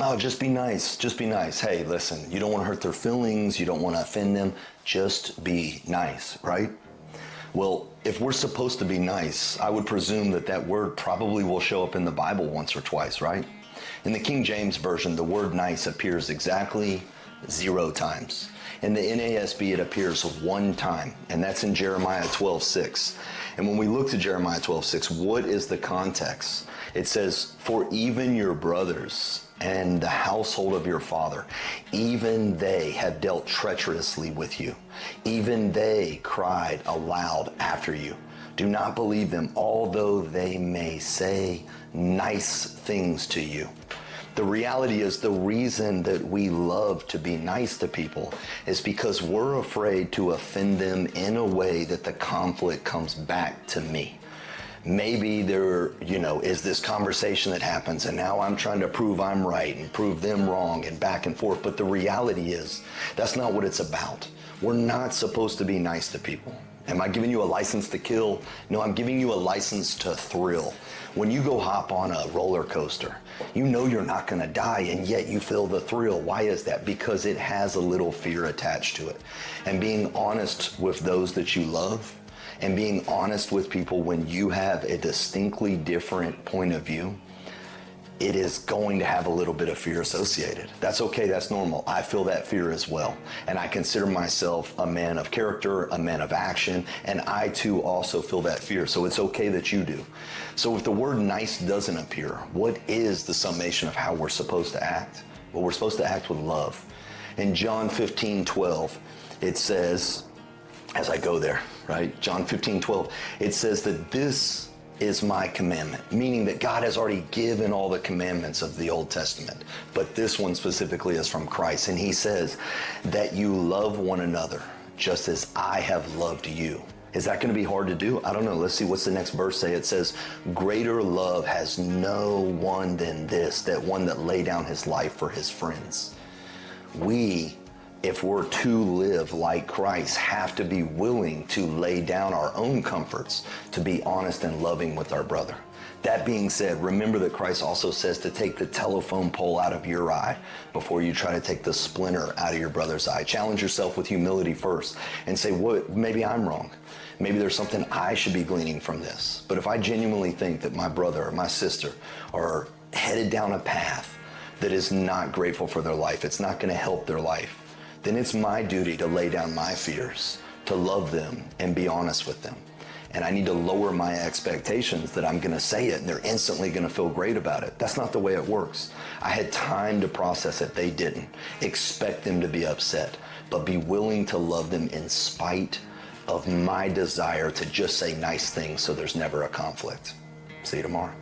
Oh, just be nice. Just be nice. Hey, listen, you don't want to hurt their feelings. You don't want to offend them. Just be nice, right? Well, if we're supposed to be nice, I would presume that that word probably will show up in the Bible once or twice, right? In the King James Version, the word nice appears exactly 0 times. In the NASB, it appears 1 time, and that's in Jeremiah 12:6. And when we look to Jeremiah 12:6, what is the context? It says, "For even your brothers and the household of your father, even they have dealt treacherously with you. Even they cried aloud after you. Do not believe them, although they may say nice things to you." The reality is the reason that we love to be nice to people is because we're afraid to offend them in a way that the conflict comes back to me. Maybe there, is this conversation that happens and now I'm trying to prove I'm right and prove them wrong and back and forth. But the reality is that's not what it's about. We're not supposed to be nice to people. Am I giving you a license to kill? No, I'm giving you a license to thrill. When you go hop on a roller coaster, you know you're not going to die, and yet you feel the thrill. Why is that? Because it has a little fear attached to it. And being honest with those that you love, and being honest with people when you have a distinctly different point of view, it is going to have a little bit of fear associated. That's okay, that's normal. I feel that fear as well. And I consider myself a man of character, a man of action, and I too also feel that fear. So it's okay that you do. So if the word nice doesn't appear, what is the summation of how we're supposed to act? Well, we're supposed to act with love. In John 15:12, it says, as I go there, right? John 15:12, it says that this is my commandment, meaning that God has already given all the commandments of the Old Testament, but this one specifically is from Christ. And he says that you love one another just as I have loved you. Is that going to be hard to do? I don't know. Let's see. What's the next verse say? It says, greater love has no one than this, that one that lay down his life for his friends. We, if we're to live like Christ, have to be willing to lay down our own comforts to be honest and loving with our brother. That being said, remember that Christ also says to take the telephone pole out of your eye before you try to take the splinter out of your brother's eye. Challenge yourself with humility first and say, maybe I'm wrong. Maybe there's something I should be gleaning from this. But if I genuinely think that my brother or my sister are headed down a path that is not grateful for their life, it's not going to help their life, then it's my duty to lay down my fears, to love them and be honest with them. And I need to lower my expectations that I'm going to say it and they're instantly going to feel great about it. That's not the way it works. I had time to process it. They didn't. Expect them to be upset, but be willing to love them in spite of my desire to just say nice things so there's never a conflict. See you tomorrow.